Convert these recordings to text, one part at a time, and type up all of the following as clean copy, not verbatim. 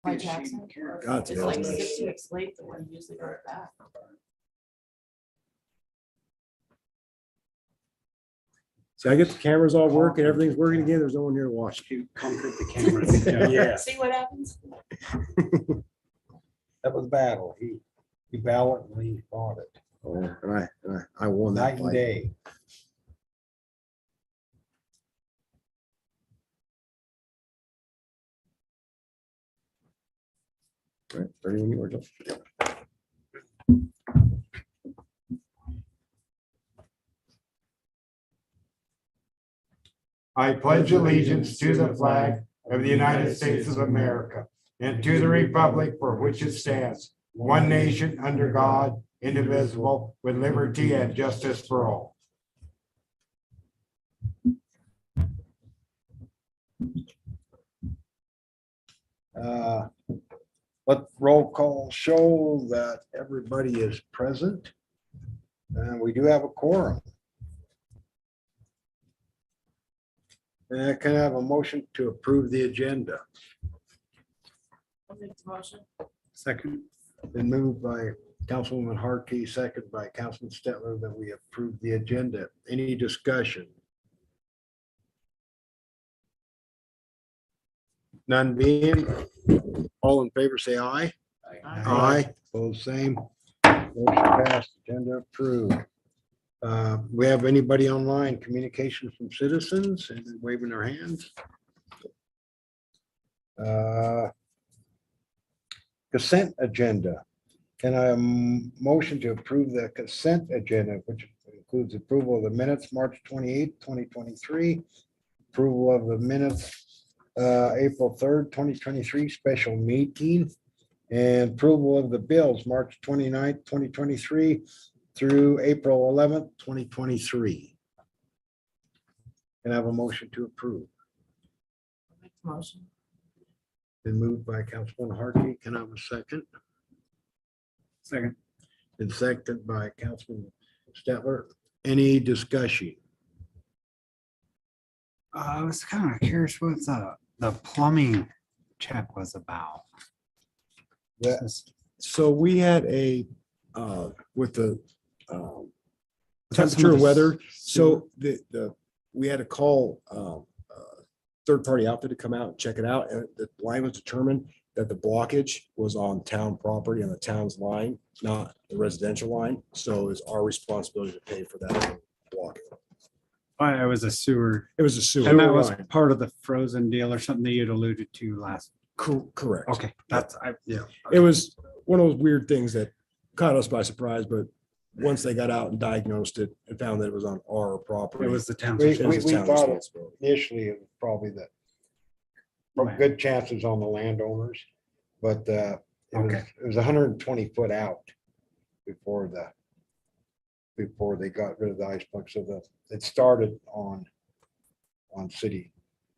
By Jackson. God, It's that was like nice. 6 weeks late, the one usually got it back. So I get the cameras all working, everything's working again. There's no one here to watch. You conquered the cameras. Yeah. See what happens? That was battle. He valiantly fought it. Oh, and I won that Night and fight. day. Right, ready when you are, Joe. I pledge allegiance to the flag of the United States of America and to the republic for which it stands, one nation under God, indivisible, with liberty and justice for all. Let roll call show that everybody is present. And we do have a quorum. And can I have a motion to approve the agenda? I'll make the motion. Second. Been moved by Councilwoman Harkey, second by Councilman Stetler, that we approve the agenda. Any discussion? None being, all in favor, say aye. Aye. Both same. Motion passed, agenda approved. We have anybody online, communication from citizens and waving their hands? Consent agenda. Can I motion to approve the consent agenda, which includes approval of the minutes, March 28th, 2023, approval of the minutes, April 3rd, 2023, special meeting, and approval of the bills, March 29th, 2023 through April 11th, 2023. Can I have a motion to approve? I'll make the motion. Been moved by Councilman Harkey. Can I have a second? Second. Been seconded by Councilman Stetler. Any discussion? I was kind of curious what the plumbing check was about. So we had with the Was that some temperature of and the weather, sewer? so we had to call third-party outfit to come out and check it out, and the line was determined that the blockage was on town property, on the town's line, not the residential line, so it's our responsibility to pay for that blocking. It was a sewer. It was a sewer And that was line. part of the frozen deal or something that you'd alluded to last. Correct. Okay, yeah. It was one of those weird things that caught us by surprise, but once they got out and diagnosed it and found that it was on our property. It was the town's. We- it was the town's thought it- responsibility. Initially, it was probably good chances on the landowners, but it was 120 foot out before they got rid of the ice plug. So it started on city.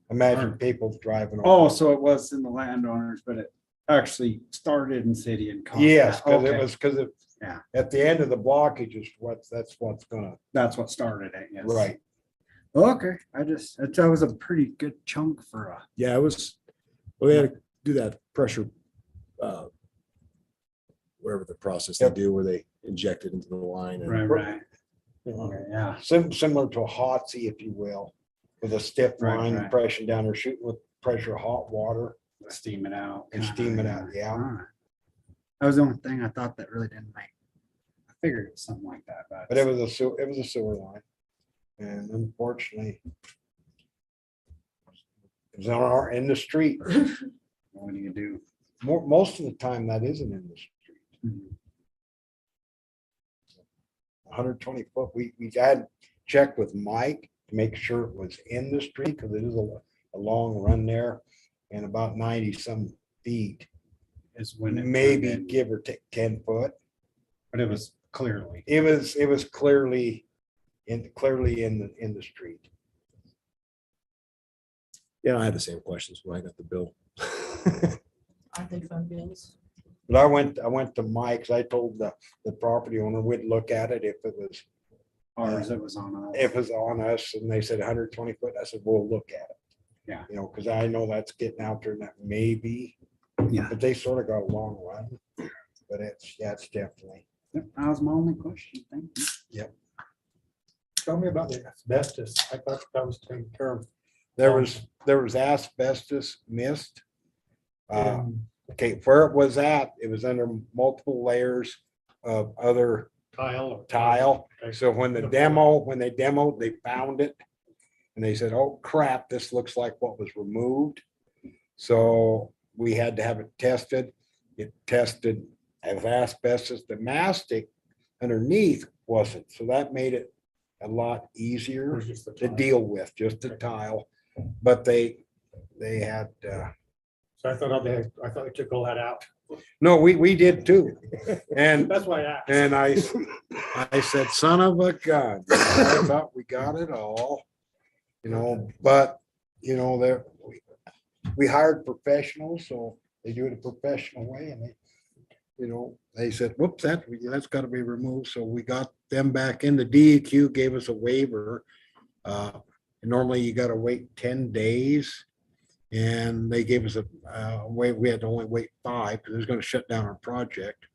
Imagine people driving. Oh, so it was in the landowners, but it actually started in city and. caused Yes, that. because Okay, it was, Yeah. at the end of the blockage is that's what's gonna, That's what started it, yes. right. Okay, that was a pretty good chunk for a. Yeah, it was, well, they had to do that pressure, whatever the process they Yep. do where they inject it into the line. and- Right. Okay, yeah. Similar to a hotsy, if you will, with a stiff Right, line, right. pressing down or shooting with pressure hot water. Steam it out. And steam it out, yeah. Alright. That was the only thing I thought that really didn't make. I figured it was something like that, But it was a sewer line. And unfortunately, it was in the street. What do you do? Most of the time that isn't in the street. Mhm. 120 foot. We had checked with Mike to make sure it was in the street because it is a long run there and about 90 some feet, Is when it. turned maybe in, give or take 10 foot. But it was clearly. It was clearly in the street. Yeah, I had the same questions when I got the bill. Aren't they fun bills? But I went to Mike's. I told the property owner we'd look at it if it was Ours, it was on us. if it's on us, and they said 120 foot. I said, we'll look at it. Yeah. You know, because I know that's getting out there and that maybe Yeah. But they sort of got a long run, but it's definitely. Yep, that was my only question. Thank you. Tell me about the asbestos. I thought that was taken care of. There was asbestos mist. And Okay, where it was at, it was under multiple layers of other tile. tile. Okay. So when they demoed, they found it. And they said, oh crap, this looks like what was removed. So we had to have it tested. It tested as asbestos. The mastic underneath wasn't. So that made it a lot easier Or just the to tile? deal with, just the tile. But they had, So I thought they took all that out. no, we did too. And That's why I asked. And I said, son of a gun, I thought we got it all, but, there, we hired professionals, so they do it a professional way and they said, whoops, that's gotta be removed. So we got them back in. The DEQ gave us a waiver. Normally you gotta wait 10 days. And they gave us we had to only wait 5 because it was gonna shut down our project.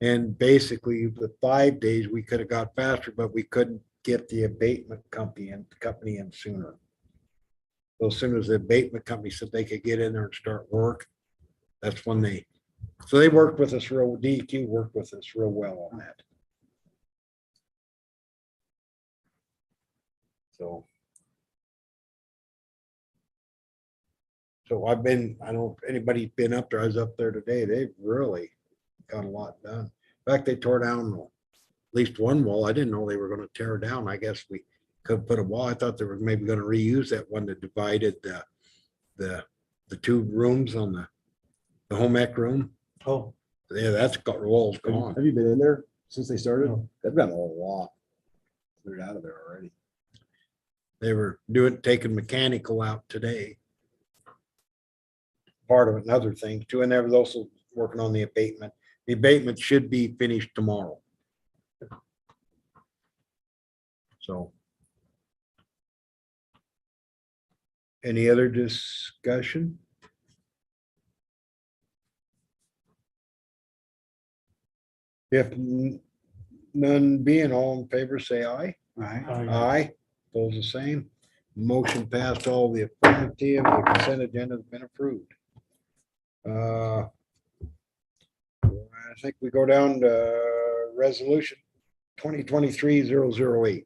And basically, the 5 days, we could have got faster, but we couldn't get the abatement company in sooner. So as soon as the abatement company said they could get in there and start work, that's when they worked with us DEQ worked with us real well on that. So I don't know if anybody's been up there. I was up there today. They've really got a lot done. In fact, they tore down at least one wall. I didn't know they were going to tear down. I guess we could put a wall. I thought they were maybe going to reuse that one that divided the 2 rooms on the home ec room. Oh, Yeah, that's got walls gone. Have you been in there since they started? No. They've got a lot cleared out of there already. They were taking mechanical out today. Part of it and other things too. And they was also working on the abatement. The abatement should be finished tomorrow. So. Any other discussion? If none being, all in favor, say aye. All right. Aye. Pose the same. Motion passed. All the affirmative. The consent agenda has been approved. I think we go down to resolution 2023-008.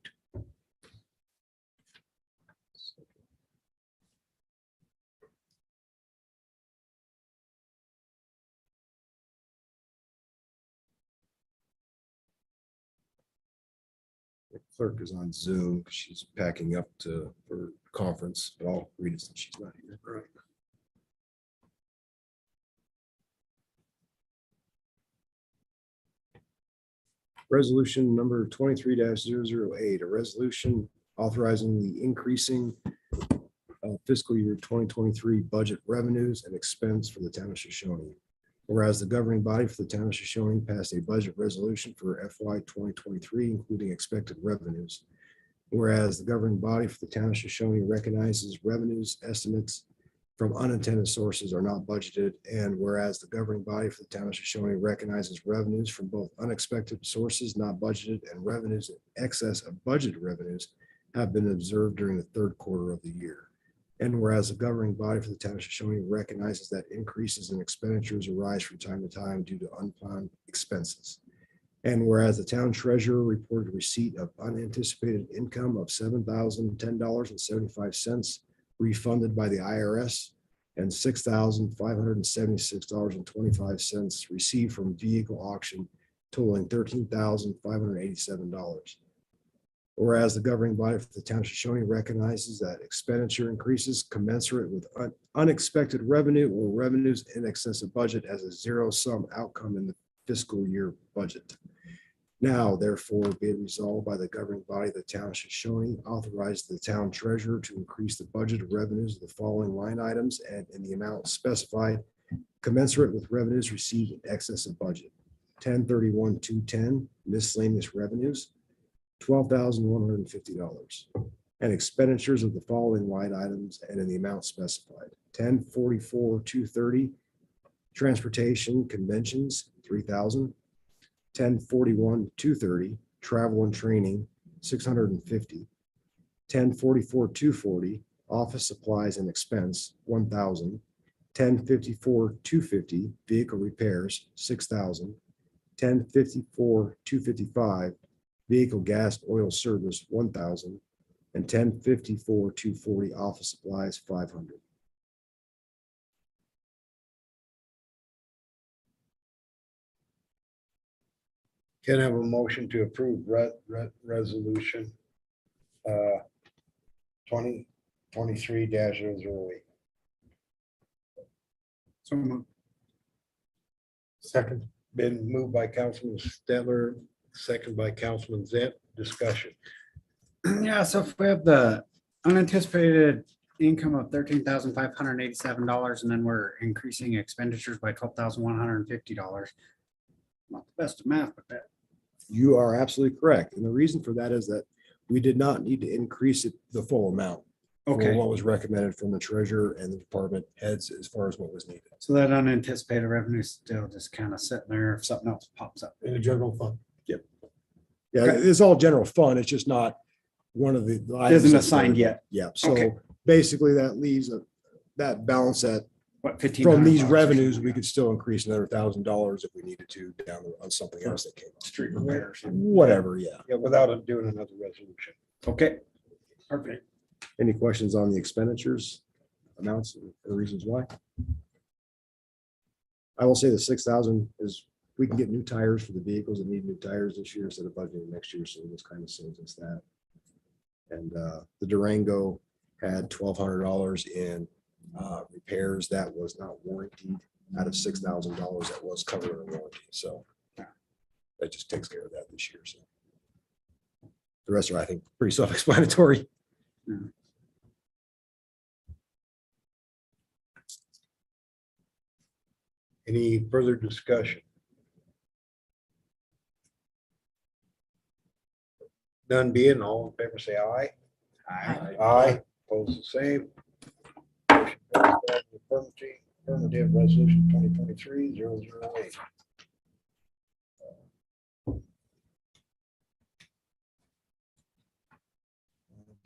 The clerk is on Zoom. She's packing up for conference, but I'll read it since she's not here. Right. Resolution number 23-008, a resolution authorizing the increasing of fiscal year 2023 budget revenues and expense for the town of Shoshoni. Whereas the governing body for the town of Shoshoni passed a budget resolution for FY 2023, including expected revenues. Whereas the governing body for the town of Shoshoni recognizes revenues estimates from unintended sources are not budgeted, and whereas the governing body for the town of Shoshoni recognizes revenues from both unexpected sources not budgeted and revenues in excess of budgeted revenues have been observed during the third quarter of the year. And whereas the governing body for the town of Shoshoni recognizes that increases in expenditures arise from time to time due to unplanned expenses. And whereas the town treasurer reported receipt of unanticipated income of $7,010.75 refunded by the IRS and $6,576.25 received from vehicle auction, totaling $13,587. Whereas the governing body for the town of Shoshoni recognizes that expenditure increases commensurate with unexpected revenue or revenues in excess of budget as a zero-sum outcome in the fiscal year budget. Now, therefore, be it resolved by the governing body of the town of Shoshoni, authorize the town treasurer to increase the budgeted revenues of the following line items and in the amount specified commensurate with revenues received in excess of budget. 1031-210 miscellaneous revenues, $12,150, and expenditures of the following line items and in the amount specified. 1044-230 Transportation conventions, 3,000. 1041, 230, travel and training, 650. 1044, 240, office supplies and expense, 1,000. 1054, 250, vehicle repairs, 6,000. 1054, 255, vehicle gas oil service, 1,000. And 1054, 240, office supplies, 500. Can I have a motion to approve resolution 2023-008? So moved. Second. Been moved by Councilman Stettler, second by Councilman Zent. Discussion. Yeah, so if we have the unanticipated income of $13,587, and then we're increasing expenditures by $12,150. Not the best of math, but that, You are absolutely correct. And the reason for that is that we did not need to increase it the full amount. For okay, what was recommended from the treasurer and the department heads as far as what was needed. so that unanticipated revenue is still just kind of sitting there if something else pops up. In the general fund. Yeah, Okay. it's all general fund. It's just not one of the. items Isn't that's assigned yet. Yeah, so Okay. basically that leaves that balance that What, 15? from these revenues, we could still increase another $1,000 if we needed to down on something else that came up. Street repairs. Whatever, yeah. Yeah, without doing another resolution. Okay, perfect. Any questions on the expenditures, amounts, or reasons why? I will say the 6,000 is, we can get new tires for the vehicles that need new tires this year instead of budgeting next year, so this kind of saves us that. And the Durango had $1,200 in repairs that was not warranted out of $6,000 that was covered in warranty, so that just takes care of that this year, so. The rest are, I think, pretty self-explanatory. Any further discussion? None being, all in favor, say aye. Aye. Aye, opposed the same. Motion carries. Affirmative resolution 2023-008.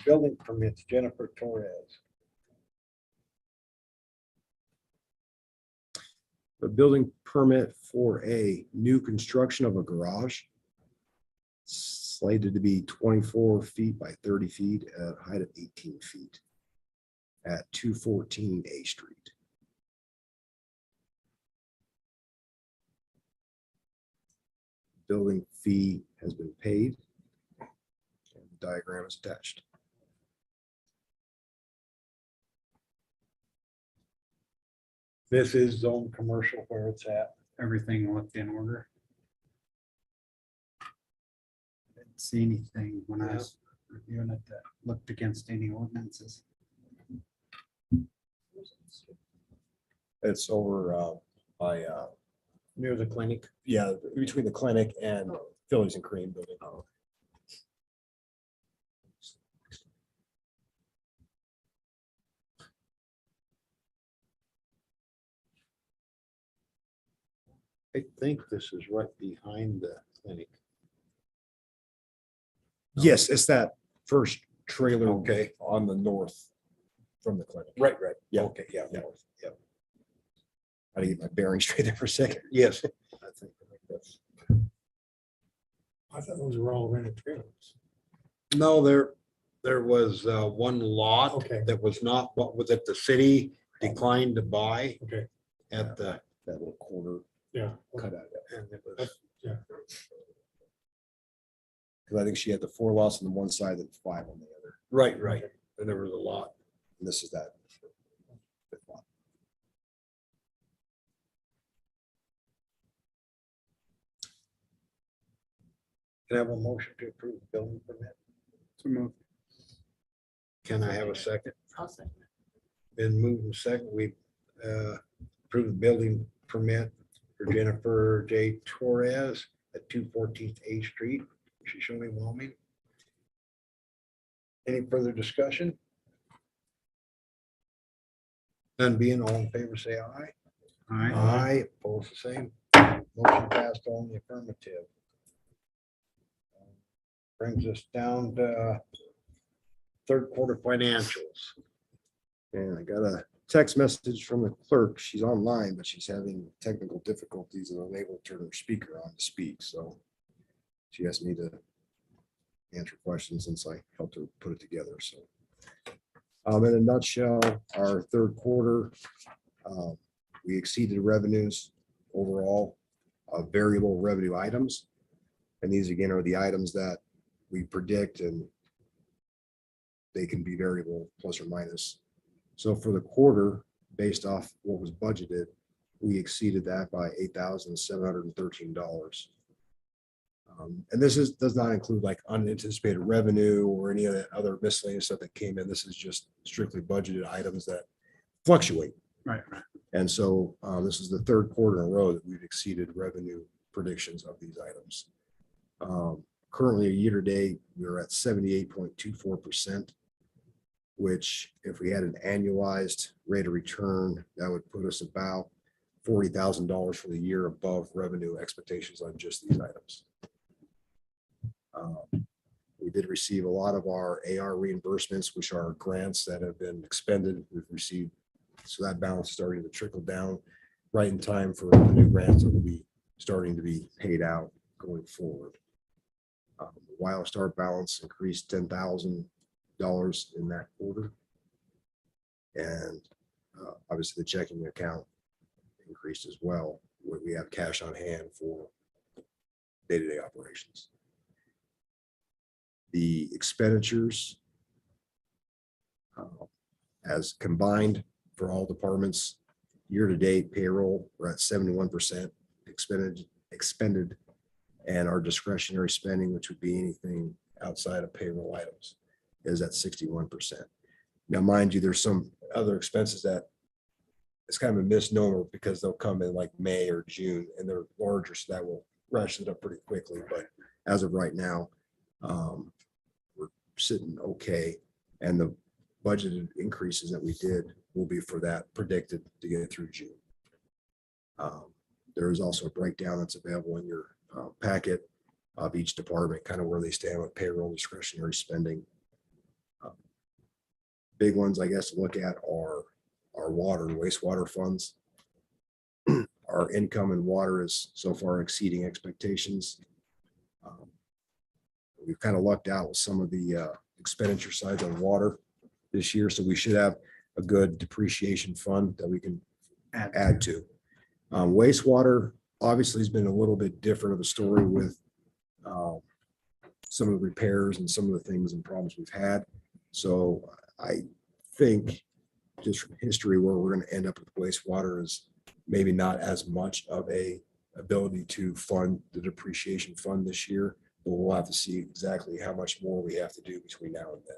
Building permits, Jennifer Torres. The building permit for a new construction of a garage slated to be 24 feet by 30 feet at a height of 18 feet at 214 A Street. Building fee has been paid. And the diagram is attached. This is zone commercial where it's at. Everything looked in order. Didn't see anything when I was reviewing it that looked against any ordinances. It's over by, Near the clinic. yeah, between the clinic and Phillies and Cream building. I think this is right behind the clinic. Yes, it's that first trailer. Okay. On the north from the clinic. Right. Yeah. Okay, yeah. Yeah. north, yeah. I had to get my bearings straight there for a second. Yes. I think that's- I thought those were all rented trailers. No, there was one lot Okay. that was not, what was it, the city declined to buy Okay, at the, That little corner yeah. cut out. and it was, Yeah. Because I think she had the 4 lots on the one side and 5 on the other. right. And there was a lot. And this is that. fifth lot. Can I have a motion to approve the building permit? So moved. Can I have a second? I'll second it. Been moved and second. We approved the building permit for Jennifer J. Torres at 214th A Street, Shoshoni, Wyoming. Any further discussion? None being, all in favor, say aye. Aye. Aye, opposed the same. Motion passed on the affirmative. Brings us down to third quarter financials. And I got a text message from the clerk. She's online, but she's having technical difficulties and unable to turn her speaker on to speak. So she asked me to answer questions since I helped her put it together. So in a nutshell, our third quarter, we exceeded revenues overall of variable revenue items. And these again are the items that we predict, and they can be variable plus or minus. So for the quarter, based off what was budgeted, we exceeded that by $8,713. And this does not include like unanticipated revenue or any of that other miscellaneous stuff that came in. This is just strictly budgeted items that fluctuate. Right. And so this is the third quarter in a row that we've exceeded revenue predictions of these items. Currently, a year to date, we're at 78.24%, which if we had an annualized rate of return, that would put us about $40,000 for the year above revenue expectations on just these items. We did receive a lot of our AR reimbursements, which are grants that have been expended. We've received, so that balance is starting to trickle down right in time for the new grants that will be starting to be paid out going forward. The WildStar balance increased $10,000 in that quarter. And obviously the checking account increased as well, where we have cash on hand for day-to-day operations. The expenditures as combined for all departments, year-to-date payroll, we're at 71% expended, and our discretionary spending, which would be anything outside of payroll items, is at 61%. Now, mind you, there's some other expenses that it's kind of a misnomer because they'll come in like May or June and they're larger, so that will rush it up pretty quickly. But as of right now, we're sitting okay. And the budgeted increases that we did will be for that predicted to get through June. There is also a breakdown that's available in your packet of each department, kind of where they stand with payroll, discretionary spending. Big ones, I guess, to look at are our water and wastewater funds. Our income in water is so far exceeding expectations. We've kind of lucked out with some of the expenditure sides on water this year, so we should have a good depreciation fund that we can add to. Wastewater obviously has been a little bit different of a story with some of the repairs and some of the things and problems we've had. So I think just from history, where we're going to end up with wastewater is maybe not as much of a ability to fund the depreciation fund this year, but we'll have to see exactly how much more we have to do between now and then.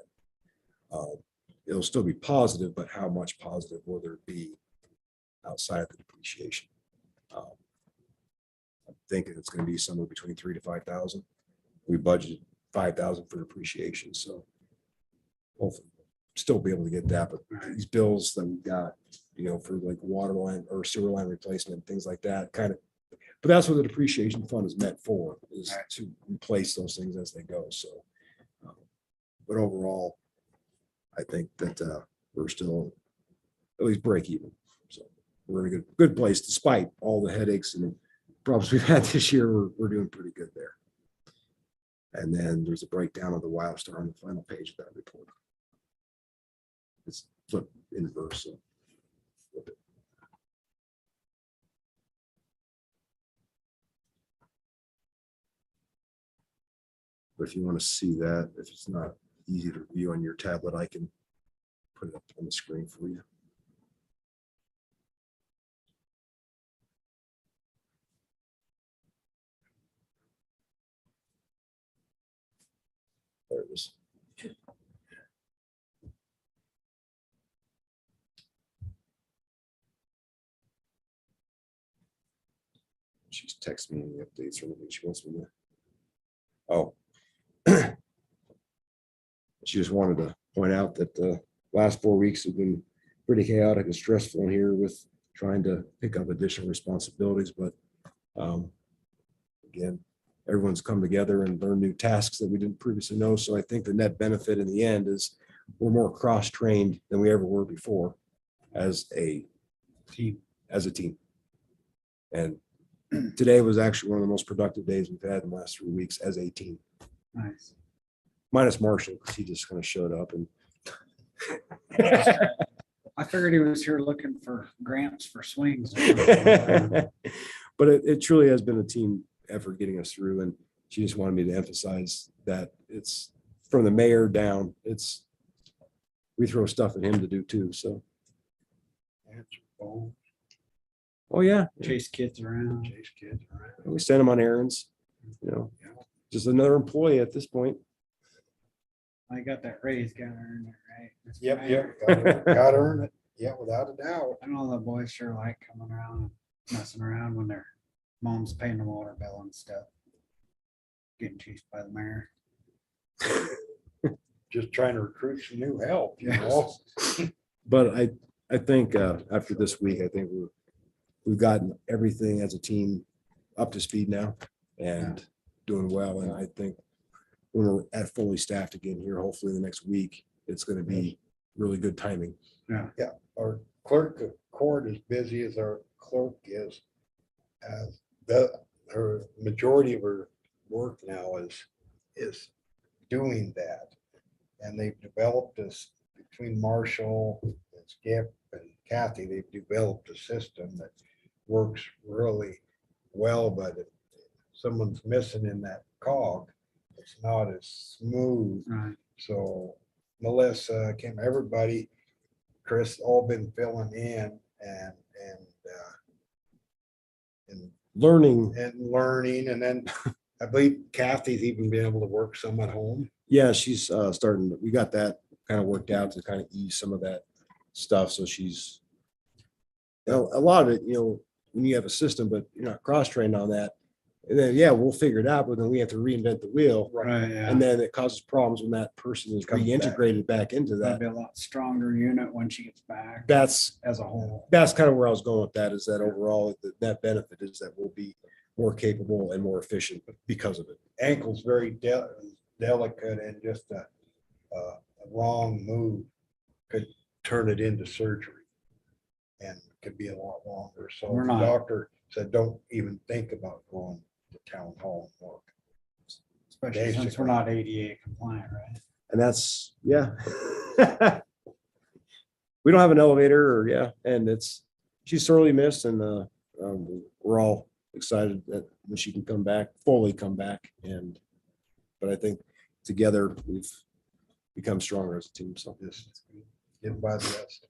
It'll still be positive, but how much positive will there be outside of the depreciation? I'm thinking it's going to be somewhere between 3,000 to 5,000. We budgeted 5,000 for depreciation, so hopefully we'll still be able to get that. But these bills that we've got, for like water line or sewer line replacement, things like that, kind of. But that's what the depreciation fund is meant for, is to replace those things as they go. So, but overall, I think that we're still at least break even. So we're in a good place despite all the headaches and problems we've had this year. We're doing pretty good there. And then there's a breakdown of the WildStar on the final page of that report. It's flipped in reverse. So flip it. But if you want to see that, if it's not easy to view on your tablet, I can put it up on the screen for you. There it is. She's texting me any updates or anything she wants me to. Oh. She just wanted to point out that the last 4 weeks have been pretty chaotic and stressful in here with trying to pick up additional responsibilities, but again, everyone's come together and learned new tasks that we didn't previously know. So I think the net benefit in the end is we're more cross-trained than we ever were before as a Team. And today was actually one of the most productive days we've had in the last 3 weeks as a team, Nice. minus Marshall, because he just kind of showed up and I figured he was here looking for grants for swings. but it truly has been a team effort getting us through, and she just wanted me to emphasize that it's from the mayor down, we throw stuff at him to do too, so. Answer phone, Oh, yeah, Chase kids around. chase kids around. we send him on errands, just another employee at this point. I got that raise, got earned it, right? That's Yep, right. yep, gotta earn it. Yeah, without a doubt. I know the boys sure like coming around and messing around when their mom's paying the water bill and stuff. Getting chased by the mayor. Just trying to recruit some new help, you Yes. know? But I think after this week, I think we've gotten everything as a team up to speed now and doing well. And I think when we're at fully staffed again here, hopefully the next week, it's going to be really good timing. Our clerk of court, as busy as our clerk is, her majority of her work now is doing that. And they've developed this between Marshall and Skip and Kathy, they've developed a system that works really well, but if someone's missing in that cog, it's not as smooth. Right. So Melissa, Kim, everybody, Chris, all been filling in and Learning, learning. And then I believe Kathy's even been able to work some at home. yeah, she's starting, we got that kind of worked out to kind of ease some of that stuff. So she's, a lot of it, when you have a system, but you're not cross-trained on that, and then, yeah, we'll figure it out, but then we have to reinvent the wheel. Right, yeah. And then it causes problems when that person is Comes back. reintegrated back into That'd that. be a lot stronger unit when she gets back That's as a whole. kind of where I was going with that, is that overall, the net benefit is that we'll be more capable and more efficient because of it. Ankle's very delicate, and just a wrong move could turn it into surgery and could be a lot longer. So We're the not- doctor said, don't even think about going to town hall and work. Especially since we're not ADA compliant, right? And that's, yeah. We don't have an elevator and she's sorely missed, and we're all excited that when she can fully come back. But I think together we've become stronger as a team. So Just get by the rest.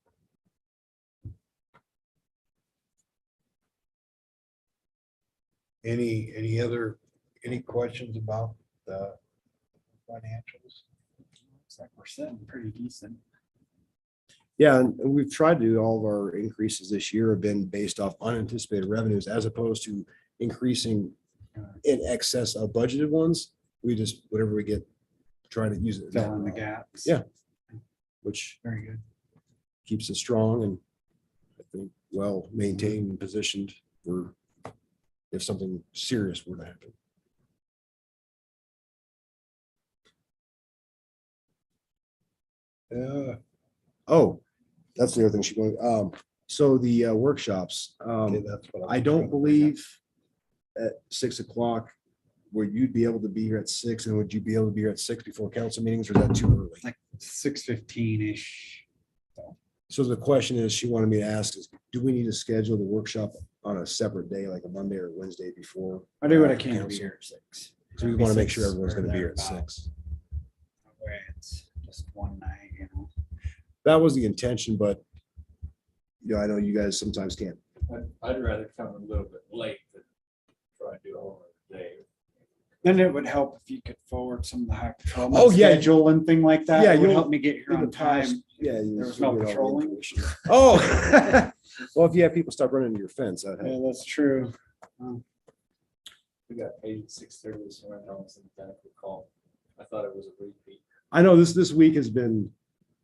Any questions about the financials? Looks like we're sitting pretty decent. yeah, and we've tried to do all of our increases this year have been based off unanticipated revenues as opposed to increasing in excess of budgeted ones. We just, whatever we get, try to use it. Fill in the gaps. Yeah. Which Very good. keeps us strong and I think well maintained and positioned for if something serious were to happen. Oh, that's the other thing she wanted. So the workshops, Okay, that's what I don't believe at 6 o'clock, would you be able to be here at 6, and would you be able to be here at 6 before council meetings, or is that too early? Like 6:15-ish. So the question is, she wanted me to ask is, do we need to schedule the workshop on a separate day, like a Monday or Wednesday before? I do what I can to be Council? here at 6. So we want to make sure 6 everyone's or going to be here at thereabout. 6. That way it's just one night. That was the intention, but I know you guys sometimes can't. I'd rather come a little bit late than try and do all of the day. Then it would help if you could forward some of the high patrol Oh, yeah. schedule and thing like that. Yeah, It would you'll- help me get here in the on time. past, yeah. There was no patrolling. Oh, well, if you have people stop running into your fence, that Yeah, that's true. We got paid at 6:30, so I know it's in the benefit call. I thought it was a repeat. I know this week has been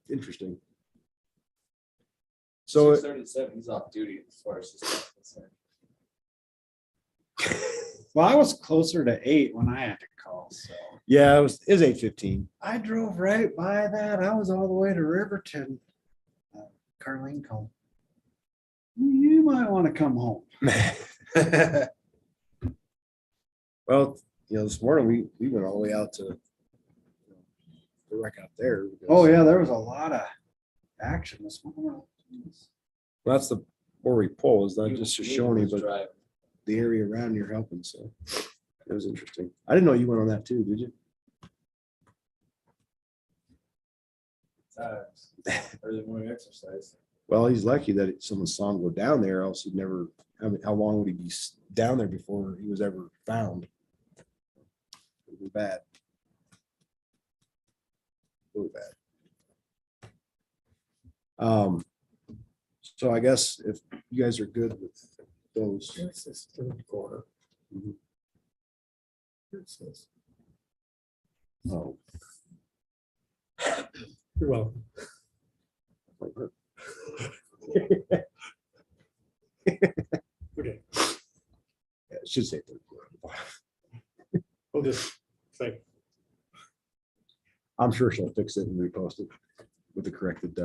interesting. So 6:37, he's off duty as far as this is concerned. Well, I was closer to 8 when I had to call, so. yeah, it was 8:15. I drove right by that. I was all the way to Riverton. Carlene called. You might want to come home. Well, this morning we went all the way out to the wreck out there. because- Oh, yeah, there was a lot of action this morning. That's where we pull is not He- just he Shoshoni, was but driving. the area around you're helping. So it was interesting. I didn't know you went on that too, did you? Early morning exercise. Well, he's lucky that someone saw him go down there, else he'd never, how long would he be down there before he was ever found? It would be bad. Really bad. So I guess if you guys are good with those. This is third quarter. Mhm. It says, Oh, you're welcome. Okay, yeah, it should say third quarter. we'll just say, I'm sure she'll fix it and repost it with the corrected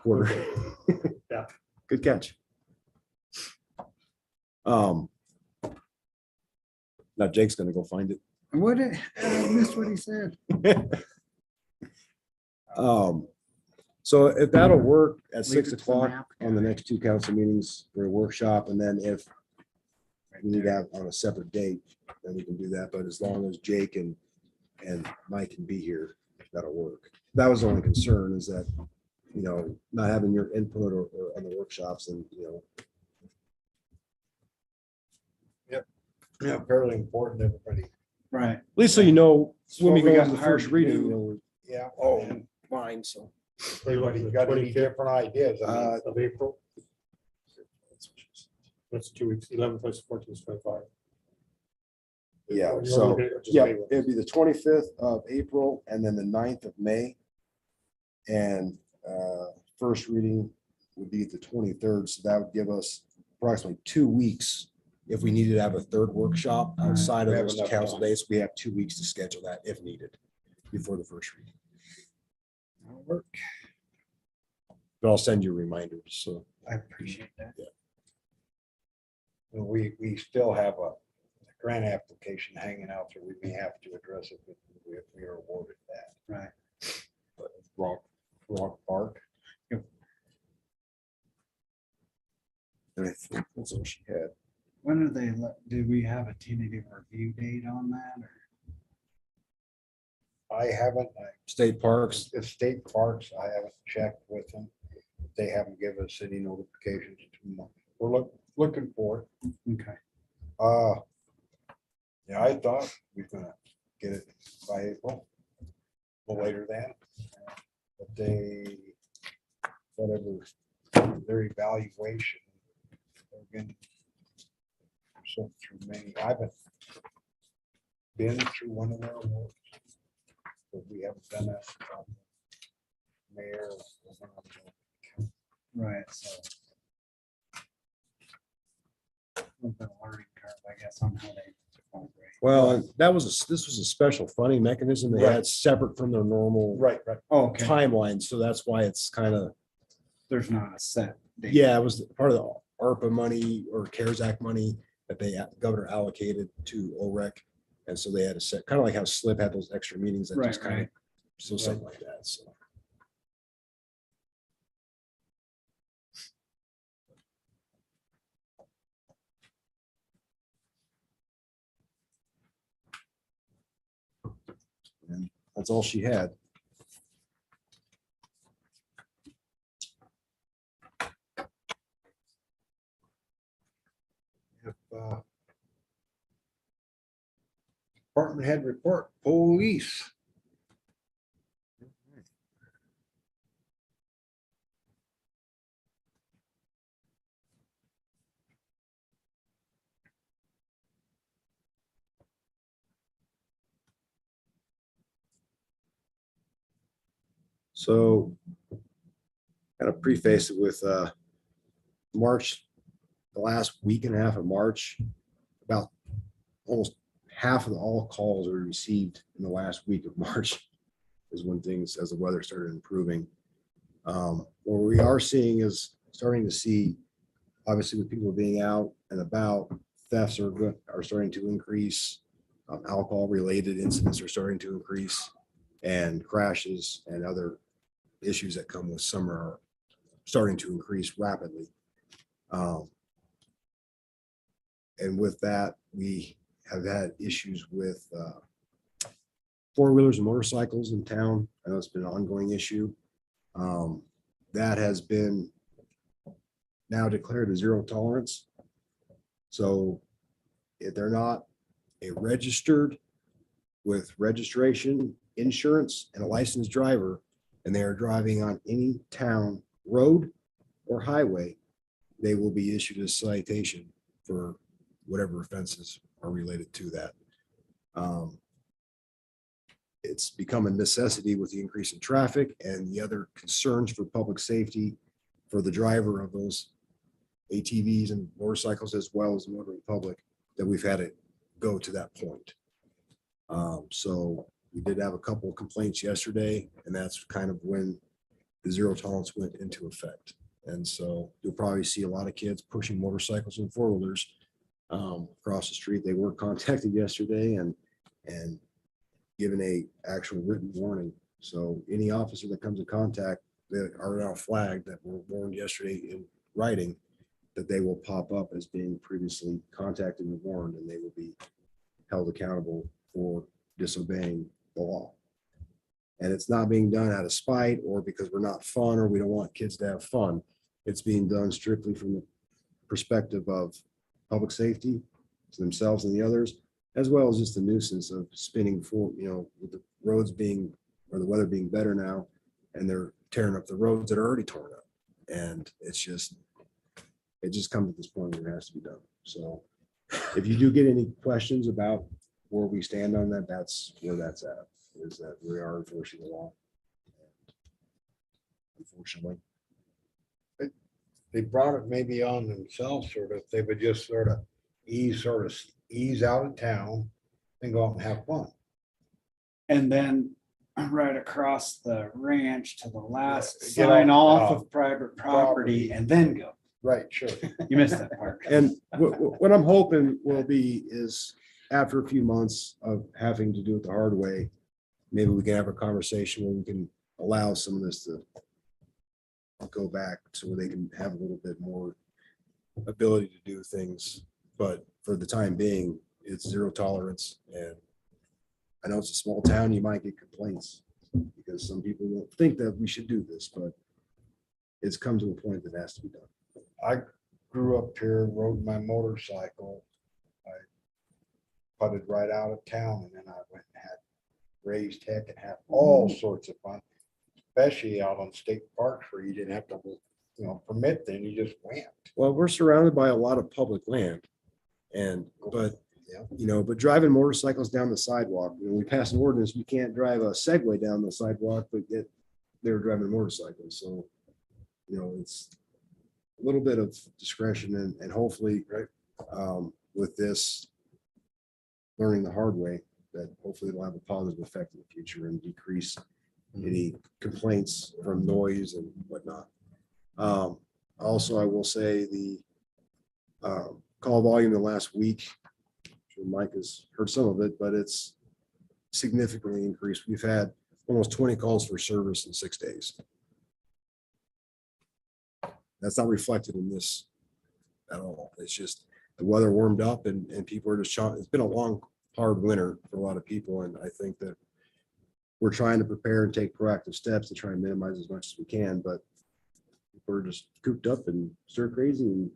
quarter. Yeah. Good catch. Now Jake's gonna go find it. I missed what he said. So if that'll work at Leave 6 it to the o'clock map on the guy. next two council meetings for a workshop, and then if we need to have on a separate date, then we can do that. But as long as Jake and Mike can be here, that'll work. That was the only concern is that, not having your input or on the workshops and, Yeah, fairly important, everybody. Right. at least so you know, when what we we go got to the hired first to reading, do. Yeah. oh, mine, so. Everybody got any different ideas? I mean, of April. That's 2 weeks, 11 plus 14 is 25. Yeah, You're so, looking at just yeah, May one. it'd be the 25th of April and then the 9th of May. And first reading would be the 23rd, so that would give us approximately 2 weeks. If we needed to have a third workshop outside of We have those enough council time. days, we have 2 weeks to schedule that if needed before the first reading. That'll work. But I'll send you reminders, so. I appreciate that. we still have a grant application hanging out there. We may have to address it if we are awarded that. Right. Rock Park. Yep. And I think that's all she had. When are they, do we have a tentative review date on that or? I haven't, State Parks, the state parks, I haven't checked with them. They haven't given us any notifications. We're looking for it. Okay. Yeah, I thought we were gonna get it by April. Or later than. But they, whatever, their evaluation. They've been so through many, I haven't been through one of their awards. But we haven't done that. Mayor. Right, so. Little bit of learning curve, I guess, on how they. operate. well, and this was a special funding mechanism they had Right. separate from their normal Right. Oh, okay, timeline, so that's why it's kind of, there's not a set date. yeah, it was part of the ARPA money or CARES Act money that the governor allocated to OREC. And so they had a set, kind of like how SLIP had those extra meetings that just Right, kind of, right. so something like that, so. And that's all she had. If, Department head report, police. So kind of preface it with, March, the last week and a half of March, about almost half of all calls we received in the last week of March is when things, as the weather started improving. What we are seeing is starting to see, obviously with people being out and about, thefts are starting to increase. Alcohol related incidents are starting to increase, and crashes and other issues that come with summer are starting to increase rapidly. And with that, we have had issues with four-wheelers and motorcycles in town. I know it's been an ongoing issue. That has been now declared a zero tolerance. So if they're not a registered with registration, insurance, and a licensed driver, and they are driving on any town road or highway, they will be issued a citation for whatever offenses are related to that. It's become a necessity with the increase in traffic and the other concerns for public safety for the driver of those ATVs and motorcycles, as well as the motoring public, that we've had to go to that point. So we did have a couple of complaints yesterday, and that's kind of when the zero tolerance went into effect. And so you'll probably see a lot of kids pushing motorcycles and four-wheelers across the street. They were contacted yesterday and given a actual written warning. So any officer that comes in contact, they are now flagged, that were warned yesterday in writing, that they will pop up as being previously contacted and warned, and they will be held accountable for disobeying the law. And it's not being done out of spite or because we're not fun or we don't want kids to have fun. It's being done strictly from the perspective of public safety to themselves and the others, as well as just the nuisance of spinning for, with the roads being, or the weather being better now, and they're tearing up the roads that are already torn up. And it just comes to this point where it has to be done. So if you do get any questions about where we stand on that, that's where that's at, is that we are enforcing the law. Unfortunately. They brought it maybe on themselves, sort of, if they would just sort of ease out of town and go out and have fun. And then right across the ranch to the last Get sign off, off of private property and then go. Right, sure. You missed that part. And what I'm hoping will be is after a few months of having to do it the hard way, maybe we can have a conversation where we can allow some of this to go back so they can have a little bit more ability to do things. But for the time being, it's zero tolerance. And I know it's a small town, you might get complaints because some people don't think that we should do this, but it's come to a point that has to be done. I grew up here, rode my motorcycle. I putted right out of town, and then I went and had raised heck and had all sorts of fun, especially out on state parks where you didn't have to, permit, then you just went. Well, we're surrounded by a lot of public land but driving motorcycles down the sidewalk, we passed an ordinance, we can't drive a Segway down the sidewalk, but yet they're driving motorcycles. So, it's a little bit of discretion and hopefully, with this learning the hard way, that hopefully it'll have a positive effect in the future and decrease any complaints from noise and whatnot. Also, I will say the call volume the last week, I'm sure Mike has heard some of it, but it's significantly increased. We've had almost 20 calls for service in 6 days. That's not reflected in this at all. It's just the weather warmed up and people are just it's been a long, hard winter for a lot of people. And I think that we're trying to prepare and take proactive steps to try and minimize as much as we can, but we're just cooped up and stir crazy.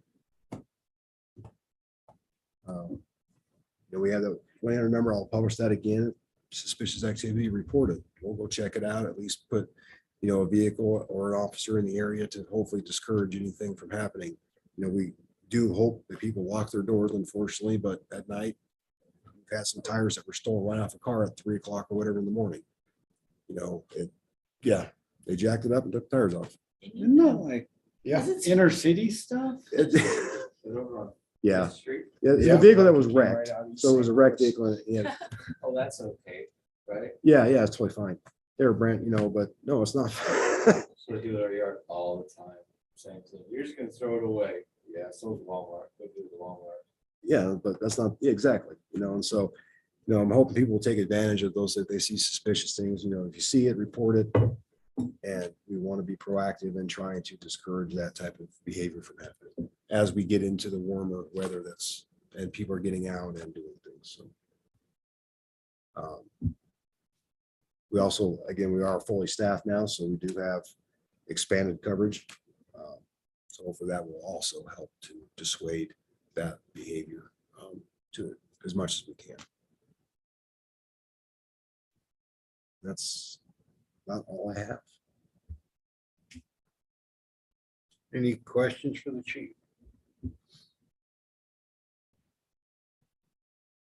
And we have the 1-800 number. I'll publish that again. Suspicious activity reported. We'll go check it out, at least put a vehicle or an officer in the area to hopefully discourage anything from happening. We do hope that people lock their doors, unfortunately, but at night we've had some tires that were stolen right off a car at 3 o'clock or whatever in the morning. They jacked it up and took tires off. No, like Yeah, Is it- inner city stuff? It's over on Yeah, Fifth Street. yeah, Yeah. the vehicle that was Came right wrecked, out of so it was a wrecked St. vehicle, and yeah, Oh, that's okay, right? yeah, it's totally fine. They were brand, but no, it's not. So they do their yard all the time, same thing. You're just gonna throw it away. Yeah, so is Walmart. Go do the Walmart. Yeah, but that's not, yeah, exactly, and so, I'm hoping people will take advantage of those if they see suspicious things, if you see it, report it. And we want to be proactive in trying to discourage that type of behavior from happening as we get into the warmer weather and people are getting out and doing things, so. We also, again, we are fully staffed now, so we do have expanded coverage. So hopefully that will also help to dissuade that behavior to as much as we can. That's not all I have. Any questions for the chief?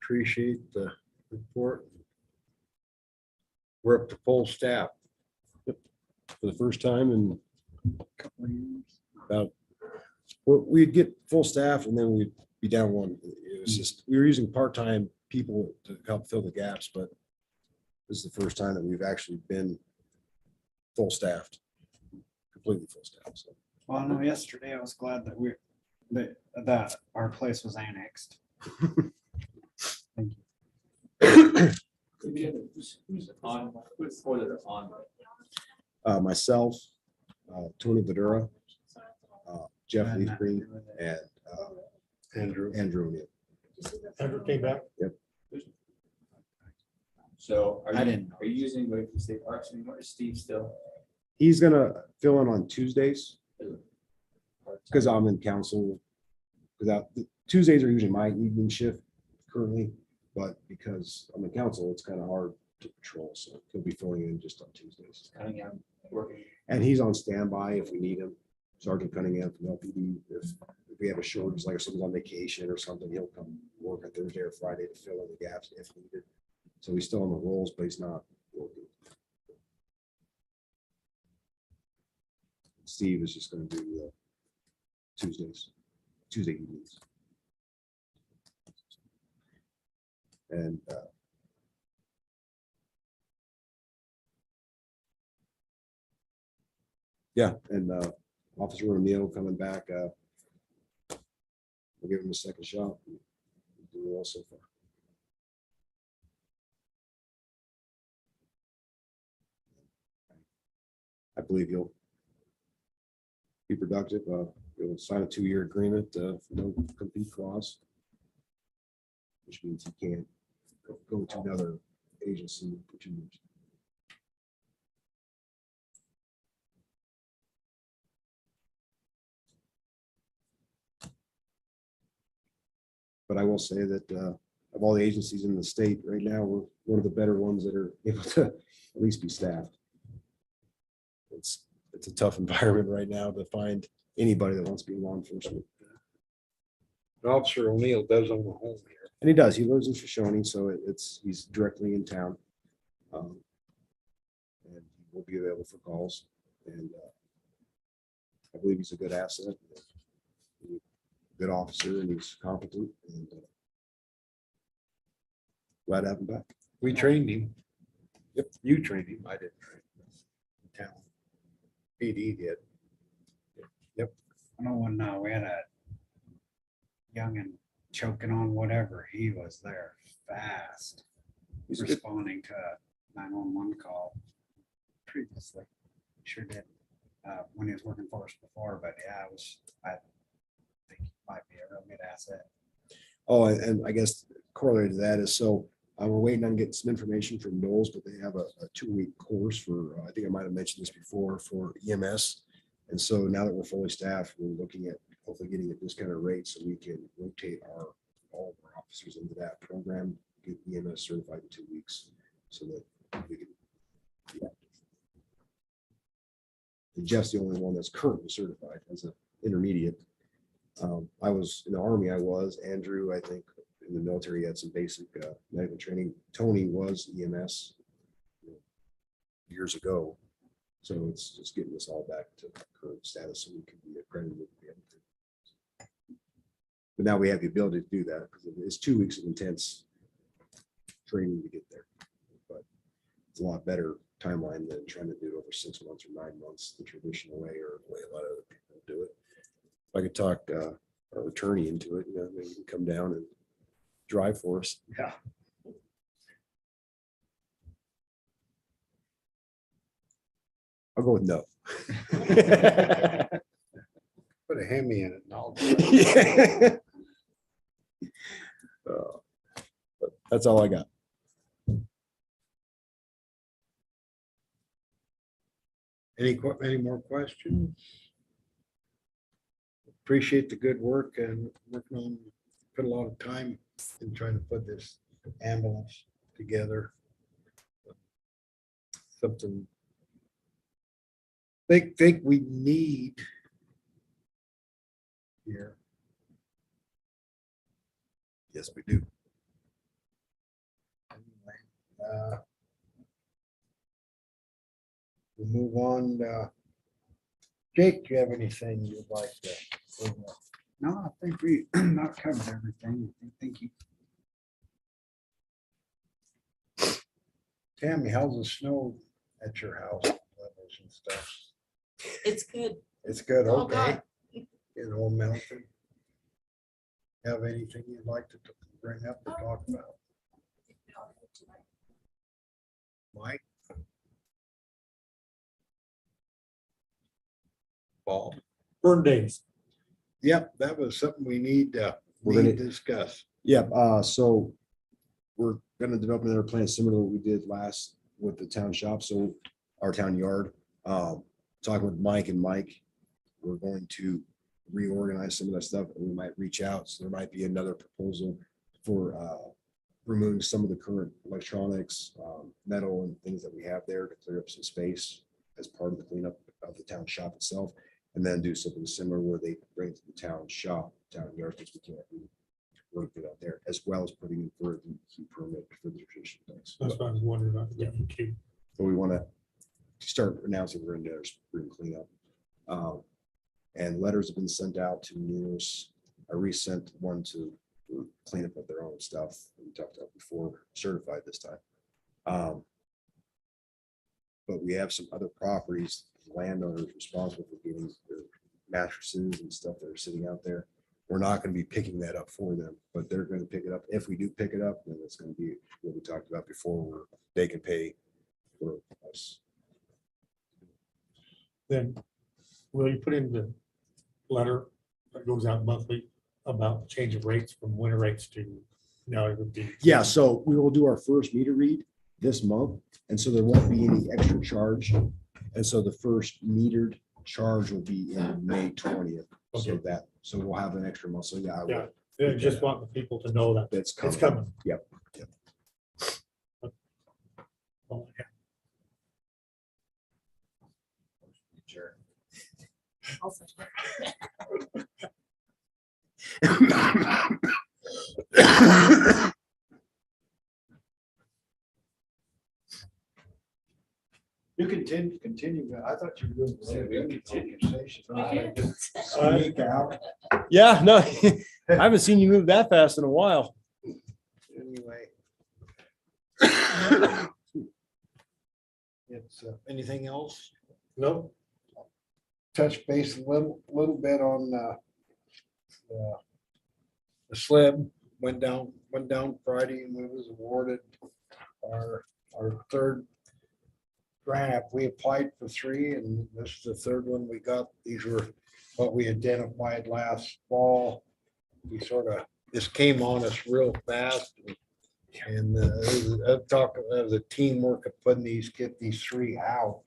Appreciate the report. We're up to full staff. For the first time in Couple of years. about, well, we'd get full staff and then we'd be down one. It was just, we were using part-time people to help fill the gaps, but this is the first time that we've actually been full staffed, completely full staffed. So Well, I know yesterday I was glad that our place was annexed. Thank you. Who's on, who's for the on? myself, Tony Badura, Jeff And that- Leafgreen, and Andrew. Andrew O'Neill. Andrew came back. So I didn't know. Are you using anybody from state parks anymore? Is Steve still? He's gonna fill in on Tuesdays because I'm in council. Without, Tuesdays are usually my evening shift currently, but because I'm in council, it's kind of hard to patrol, so he'll be filling in just on Tuesdays. Cunningham working? And he's on standby if we need him. Sergeant Cunningham from LPD, if we have a shortage, like if someone's on vacation or something, he'll come work on Thursday or Friday to fill in the gaps if needed. So he's still on the rolls, but he's not working. Steve is just gonna do Tuesday evenings. And yeah, and Officer O'Neill coming back. We'll give him a second shot. Do well so far. I believe he'll be productive. He'll sign a 2-year agreement for no compete clause, which means he can't go to another agency for 2 years. But I will say that of all the agencies in the state right now, we're one of the better ones that are able to at least be staffed. It's a tough environment right now to find anybody that wants to be in law enforcement. Officer O'Neill does own a home here. And he does. He lives in Shoshoni, so he's directly in town. And he will be available for calls. And I believe he's a good asset, he's a good officer, and he's competent. And glad to have him back. We trained him. Yep. You trained him. I didn't. Town. PD did. I know when we had a young and choking on whatever, he was there fast, He's a good, responding to a 911 call previously. Sure did, when he was working for us before, but yeah, I think he might be a real good asset. oh, and I guess correlated to that is, so we're waiting on getting some information from Knowles, but they have a 2-week course for, I think I might have mentioned this before, for EMS. And so now that we're fully staffed, we're looking at hopefully getting a discounted rate so we can rotate all of our officers into that program, get EMS certified in 2 weeks so that we can. Yeah. And Jeff's the only one that's currently certified as an intermediate. I was in the Army, Andrew, I think in the military had some basic medical training. Tony was EMS years ago. So it's just getting us all back to current status so we can be accredited. But now we have the ability to do that because it's 2 weeks of intense training to get there. But it's a lot better timeline than trying to do it over 6 months or 9 months the traditional way or the way a lot of other people do it. If I could talk our attorney into it, maybe he can come down and drive for us. Yeah. I'll go with no. Put a Hemi in it. and I'll- Yeah. But that's all I got. Any more questions? Appreciate the good work and working on, put a lot of time in trying to put this ambulance together. Something think we need here. Yes, we do. We'll move on. Jake, do you have anything you'd like to? bring up? No, I think we not covered everything. Thank you. Tammy, how's the snow at your house? Levels and stuff. It's good. It's good, Oh, okay. God. It all melted. Have anything you'd like to bring up or talk about? Mike? Bob? Burn days. Yep, that was something we need to We're gonna- discuss. Yeah, so we're gonna develop another plan similar to what we did last with the town shop, so our town yard. Talking with Mike and Mike, we're going to reorganize some of that stuff and we might reach out. So there might be another proposal for removing some of the current electronics, metal and things that we have there to clear up some space as part of the cleanup of the town shop itself. And then do something similar where they bring it to the town shop, town yard, because we can't work it out there, as well as putting in for the key permit for the traditional things. That's what I was wondering about. Yeah, okay. But we want to start announcing we're in there spring cleanup. And letters have been sent out to numerous. I resent one to clean up their own stuff. We talked about before, certified this time. But we have some other properties, landowners responsible for getting their mattresses and stuff that are sitting out there. We're not going to be picking that up for them, but they're going to pick it up. If we do pick it up, then it's going to be what we talked about before, where they can pay for us. Then will you put in the letter that goes out monthly about change of rates from winter rates to now it would be. Yeah, so we will do our first meter read this month, and so there won't be any extra charge. And so the first metered charge will be in May 20th. So Okay. so we'll have an extra month. So yeah, I Yeah. will. I just want the people to know that That's it's coming. coming. Yep. Oh, yeah. Sure. Also, You continue. I thought you were doing We conversation. can. Sneak out. Yeah, no, I haven't seen you move that fast in a while. Anyway. It's, anything else? No, Touch base a little bit on, the sled went down Friday and we was awarded our third grant. We applied for 3 and this is the third one we got. These were what we identified last fall. We this came on us real fast. And talk of the teamwork of putting get these 3 out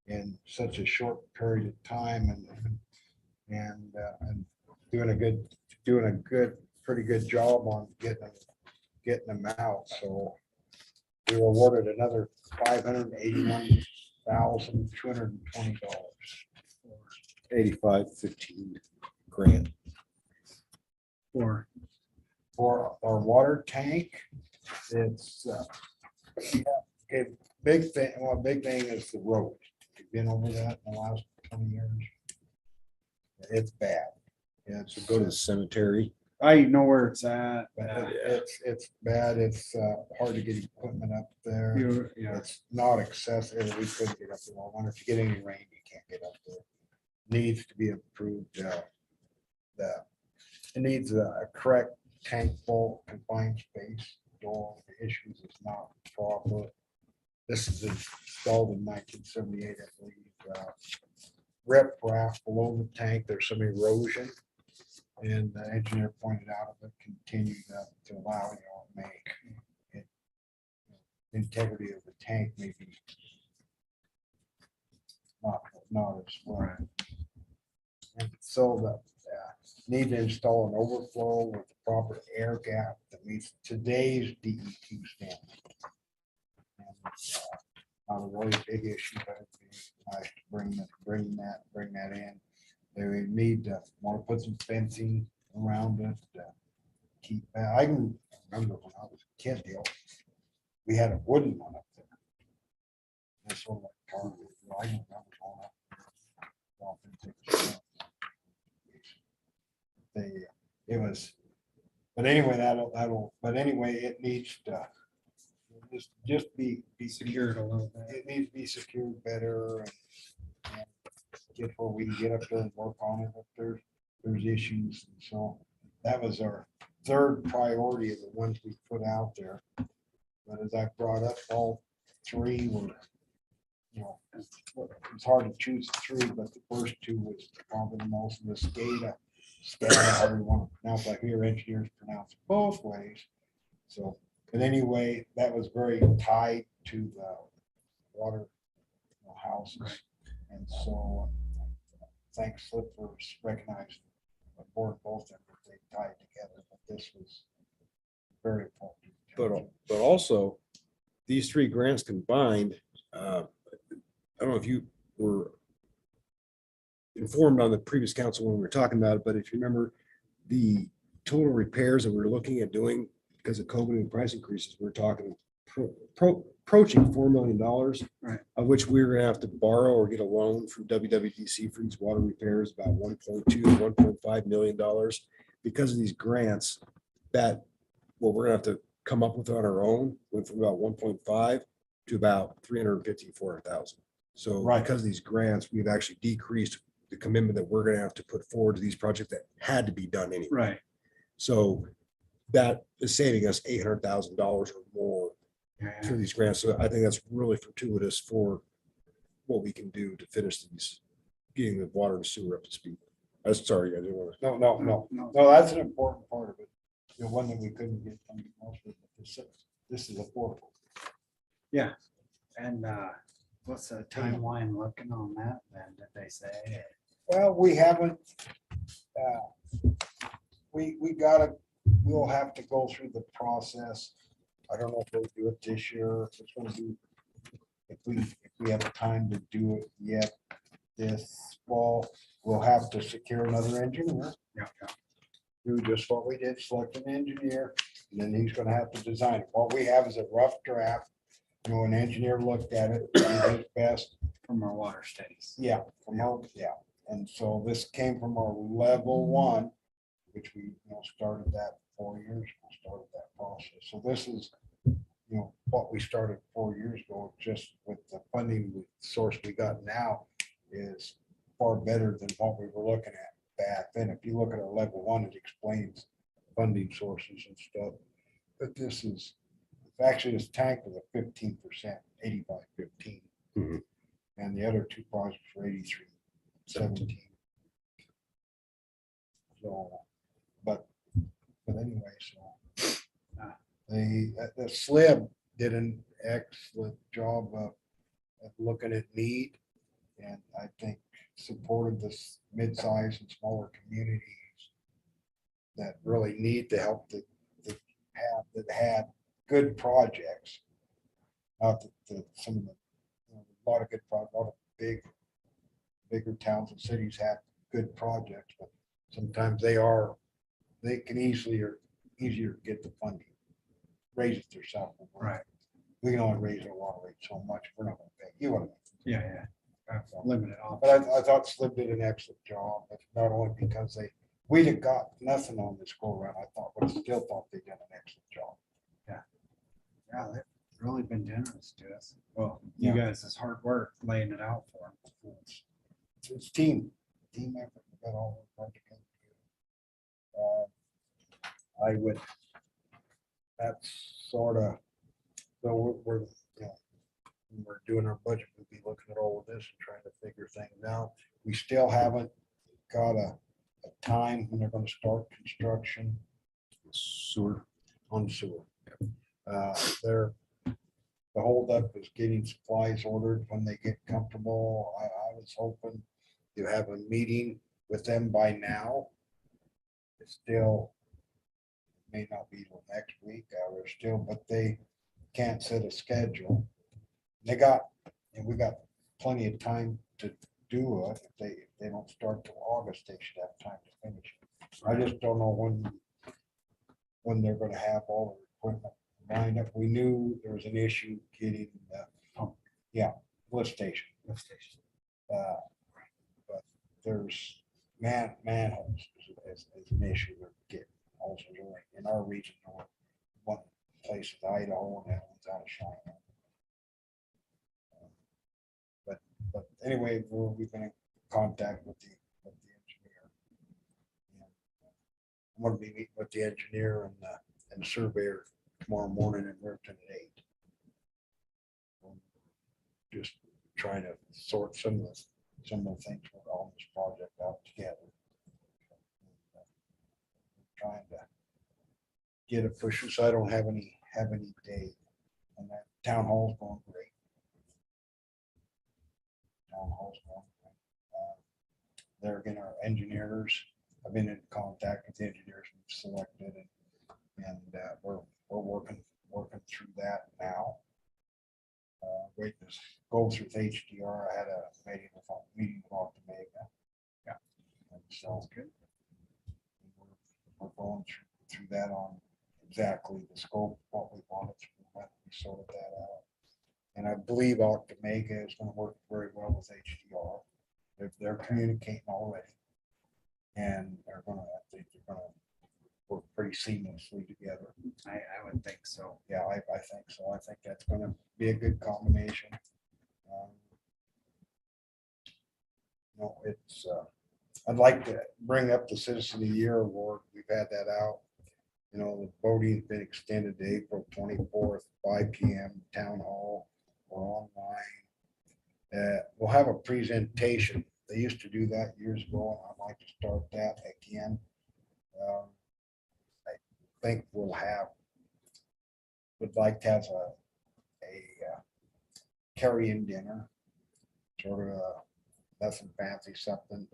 in such a short period of time and doing a pretty good job on getting them out. So we were awarded another $581,220. 8515 grand. Or For our water tank. It's big thing is the road. you've been over that in the last 20 years. It's bad. It's So go to the cemetery. I know where it's at. but it's bad. It's hard to get equipment up there. Yeah, It's not accessible. We couldn't get up there. I wonder if you get any rain, you can't get up there. Needs to be improved. It needs a correct tank full confined space door. The issues is not proper. This is installed in 1978, I believe. Rip raft below the tank, there's some erosion. And the engineer pointed out if it continued to allow, make it, integrity of the tank maybe not as well. And so the need to install an overflow with the proper air gap that meets today's DEQ standard. And, not a really big issue, but it'd be nice to bring that in. They would need to want to put some fencing around it to keep. I can remember when I was a kid, we had a wooden one up there. It's sort of like target. I can remember going up there. Off and take a shot. It was, but anyway, but anyway, it needs to just be secured a little bit. It needs to be secured better and get where we can get up there and work on it if there's issues. And so that was our third priority of the ones we put out there. But as I brought up, all three were, it's hard to choose three, but the first two was probably the most of the SCADA, however you want to pronounce. I hear engineers pronounce it both ways. So, but anyway, that was very tied to the water houses. And so thanks Slip for recognizing the board both of them, they tied together, but this was very important. But also, these three grants combined, I don't know if you were informed on the previous council when we were talking about it, but if you remember the total repairs that we were looking at doing because of COVID and price increases, we're talking approaching $4 million, Right. of which we were gonna have to borrow or get a loan from WWDC for these water repairs, about 1.2 to 1.5 million dollars. Because of these grants, that what we're gonna have to come up with on our own went from about 1.5 to about 354,000. So Right. because of these grants, we've actually decreased the commitment that we're gonna have to put forward to these projects that had to be done anyway. Right. So that is saving us $800,000 or more through these grants. So I think that's really fortuitous for what we can do to finish these, getting the water and sewer up to speed. I'm sorry, I didn't want to. No, that's an important part of it. The one that we couldn't get from most of it, this is affordable. And what's the timeline looking on that then, did they say? Well, we haven't, we'll have to go through the process. I don't know if we'll do it this year, if it's gonna be, if we have time to do it yet this fall, we'll have to secure another engineer. Yeah. Do just what we did, select an engineer, and then he's gonna have to design it. What we have is a rough draft. An engineer looked at it, did his best. From our water studies. Yeah, and so this came from our level one, which we, started that 4 years ago, started that process. So this is, what we started 4 years ago, just with the funding source we got now is far better than what we were looking at back then. If you look at our level one, it explains funding sources and stuff. But this is, actually this tank was a 15%, 85-15. Mhm. And the other two projects were 83-17. So, but anyway, so the SLIB did an excellent job of looking at need, and I think supported this mid-sized and smaller communities that really need the help that had good projects. Not that some of the, a lot of good projects, a lot of bigger towns and cities have good projects, but sometimes they can easier get the funding, raise it themselves. Right. We can only raise our water rate so much. We're not gonna pay. You want to. Yeah. limited But I options. thought Slim did an excellent job, but not only because we'd have got nothing on this go around, I thought, but I still thought they did an excellent job. Yeah, they've really been generous to us. Well, you Yeah. guys, it's hard work laying it out for them. It's team effort. We got all the work together. I would, that's sort of, so we're, you know, when we're doing our budget, we'll be looking at all of this and trying to figure things out. We still haven't got a time when they're gonna start construction Sewer. on sewer. They're, the holdup is getting supplies ordered when they get comfortable. I was hoping to have a meeting with them by now. It's still, may not be till next week, or still, but they can't set a schedule. They got, and we got plenty of time to do it. If they don't start till August, they should have time to finish. I just don't know when they're gonna have all the equipment lined up. We knew there was an issue getting lift station. But there's manholes is an issue we're getting also in our region. One place is Idaho and that one's out of China. But anyway, we've been in contact with the engineer. I'm gonna be meeting with the engineer and the surveyor tomorrow morning in Riverton at 8. Just trying to sort some of the things we're on this project out together. Trying to get it pushed, so I don't have any day. And that town hall's going great. Town hall's going great. They're again our engineers. I've been in contact with the engineers we've selected, and we're working through that now. Waiting to go through with HDR. I had a meeting with Optimega. Yeah. And so good. We're going through that on exactly the scope, what we wanted to, we sorted that out. And I believe Optimega is going to work very well with HDR. They're communicating already. And I think they're gonna work pretty seamlessly together. I would think so. Yeah, I think so. I think that's gonna be a good combination. It's, I'd like to bring up the Citizen of the Year Award. We've had that out. The voting's been extended to April 24th, 5 PM, Town Hall or online. We'll have a presentation. They used to do that years ago, and I'd like to start that again. I think would like to have a carry-in dinner, sort of nothing fancy, something.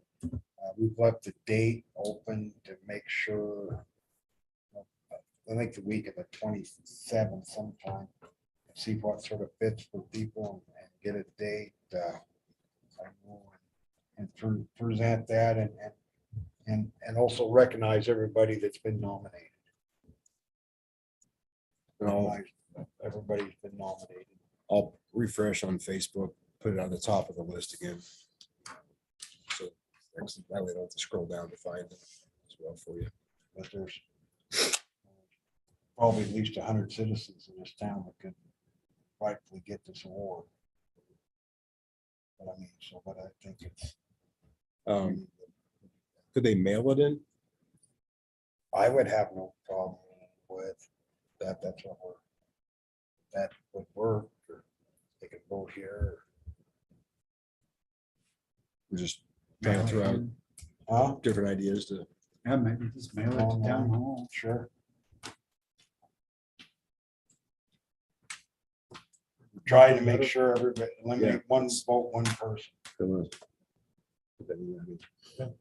We've left the date open to make sure. I think the week of the 27th sometime, see what sort of fits for people and get a date. And present that and also recognize everybody that's been nominated. Everybody's been nominated. I'll refresh on Facebook, put it on the top of the list again. So that way I don't have to scroll down to find it as well for you. But there's probably at least 100 citizens in this town that could rightfully get this award. But I think it's. Could they mail it in? I would have no problem with that. That's what that would work. Or they could vote here. We're just trying to throw out Huh? different ideas to. Yeah, maybe just mail it to town hall. Sure. Trying to make sure everybody, eliminate one vote, one person.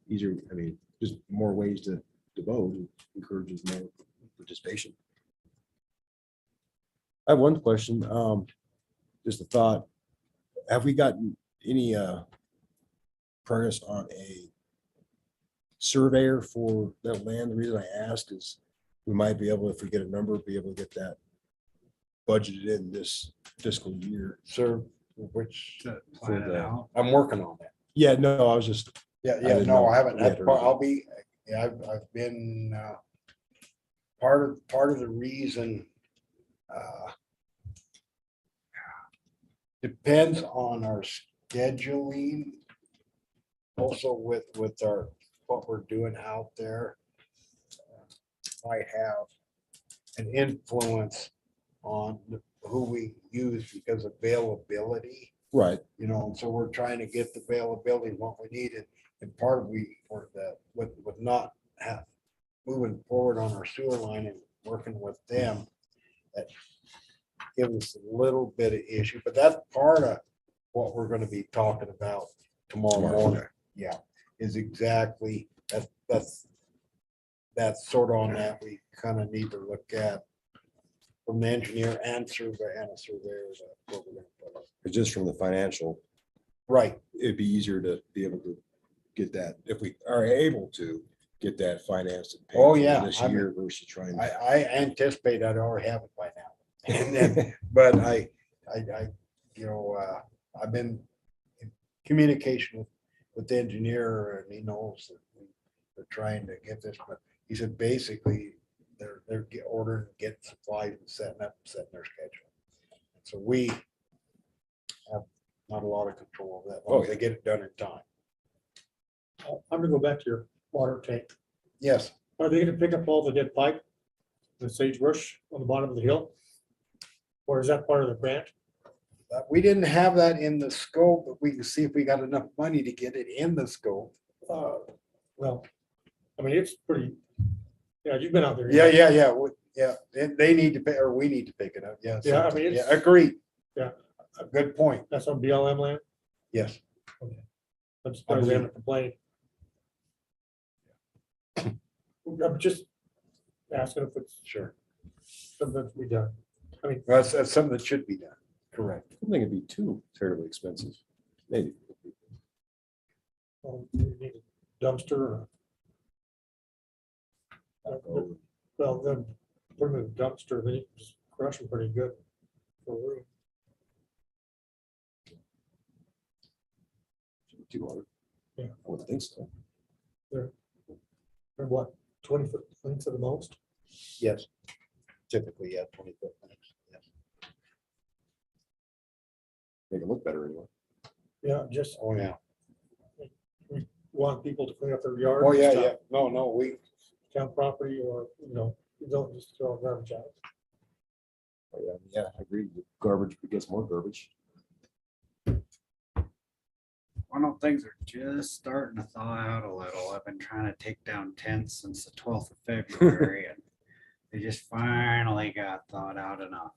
Easier, just more ways to vote encourages more participation. I have one question, just a thought. Have we gotten any progress on a surveyor for that land? The reason I ask is we might be able, if we get a number, be able to get that budgeted in this fiscal year. Sir, which To plan it the- out. I'm working on that. Yeah, no, I was just, Yeah, I yeah, didn't no, know I haven't. we had That's heard part- of I'll be, yeah, I've been, part of the reason, depends on our scheduling. Also with our, what we're doing out there. Might have an influence on who we use because availability. right, You know, and so we're trying to get the availability, what we needed, and part of for the, with not have, moving forward on our sewer line and working with them, that gives us a little bit of issue, but that's part of what we're gonna be talking about tomorrow Tomorrow, morning. okay. Yeah, is exactly, that's sort of on that we kind of need to look at from the engineer and a surveyor, what we're gonna put up. It's just from the financial, Right, it'd be easier to be able to get that, if we are able to get that financed and paid Oh, for yeah, this I mean, year versus trying. I anticipate I'd already have it by now. And then, but you know, I've been in communication with the engineer and he knows that we're trying to get this, but he said basically they're ordering, getting supplies and setting their schedule. So we have not a lot of control of that. Oh, They get it done in time. I'm gonna go back to your water tank. Yes, Are they gonna pick up all the dead pipe, the sagebrush on the bottom of the hill? Or is that part of the grant? we didn't have that in the scope, but we can see if we got enough money to get it in the scope. Well, I mean, it's pretty, yeah, you've been out there. Yeah. They need to pay, or we need to pick it up. Yeah. Yeah, I something. mean, it's- Yeah, agreed. Yeah. A good point. That's on BLM land. Yes. I'm surprised they haven't complained. I'm just asking if it's Sure. something that we done. I mean, That's something that should be done. Correct. I don't think it'd be too terribly expensive, maybe. we need a dumpster or. Well, then put them in a dumpster, then you can just crush them pretty good for room. Too hard. Yeah. I wouldn't think so. They're what, 20 foot lengths at the most? Yes. Typically, yeah, 20 foot. minutes. Yes. Make it look better anyway. Yeah, just Oh, yeah. want people to clean up their yard. Oh, and yeah, stuff, yeah. No, Town property or, you don't just throw garbage out. Oh, yeah, I agree. Garbage begets more garbage. I know things are just starting to thaw out a little. I've been trying to take down tents since the 12th of February and they just finally got thawed out enough.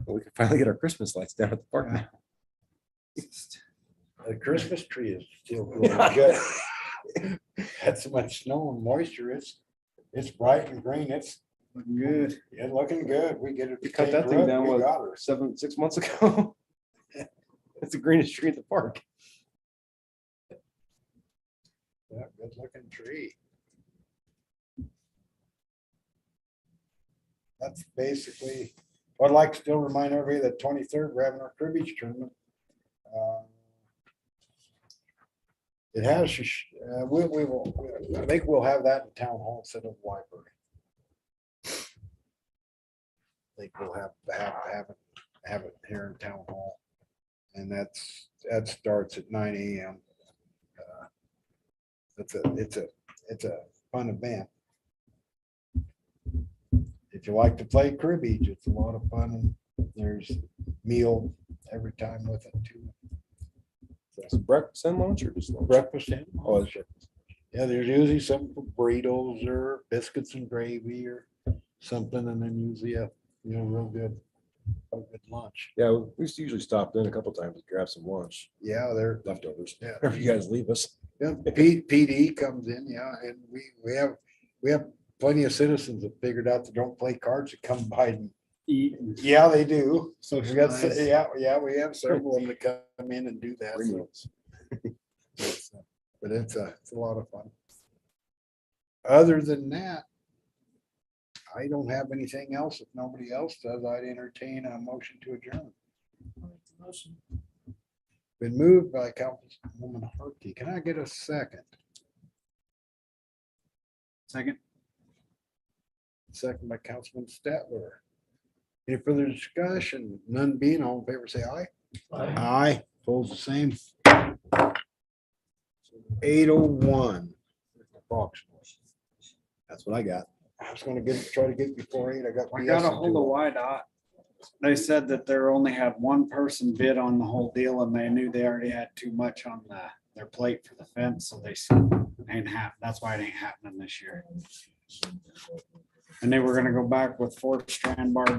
We can finally get our Christmas lights down at the park. now. the Christmas tree is still going good. Had so much snow and moisture. It's bright and green. It's Looking good. yeah, looking good. We get it. We cut that taken thing root, down we with got her. 6 months ago. It's the greenest tree at the park. Yeah, good looking tree. That's basically, I'd like to still remind everybody that 23rd, we're having our cribbage tournament. It has, we will, I think we'll have that in town hall instead of library. I think we'll have it here in town hall. And that starts at 9 AM. It's a fun event. If you like to play cribbage, it's a lot of fun. And there's meal every time with it too. Is it breakfast and lunch or just lunch? Breakfast and Oh, lunch. Yeah, there's usually some burritos or biscuits and gravy or something, and then usually a real good lunch. Yeah, we used to usually stop in a couple times to grab some lunch, Yeah, they're leftovers. Yeah. If you guys leave us. yeah, PD comes in, yeah, and we have plenty of citizens that figured out that don't play cards that come by and Eat and yeah, they do. We got, socialize. yeah, we have several of them that come in and do that. So but it's a lot of fun. Other than that, I don't have anything else. If nobody else does, I'd entertain a motion to adjourn. Motion. Been moved by Councilwoman Harkey. Can I get a second? Second. Second by Councilman Statler. Any further discussion? None being, all in favor, say aye. Aye. Opposed, the same. 8:01. Approximately. That's what I got. I was gonna try to get before 8. I got. I got a BS hold of into it. YDOT. They said that there only had one person bid on the whole deal and they knew they already had too much on their plate for the fence, so they said ain't hap, that's why it ain't happening this year. And they were gonna go back with 4 strand bar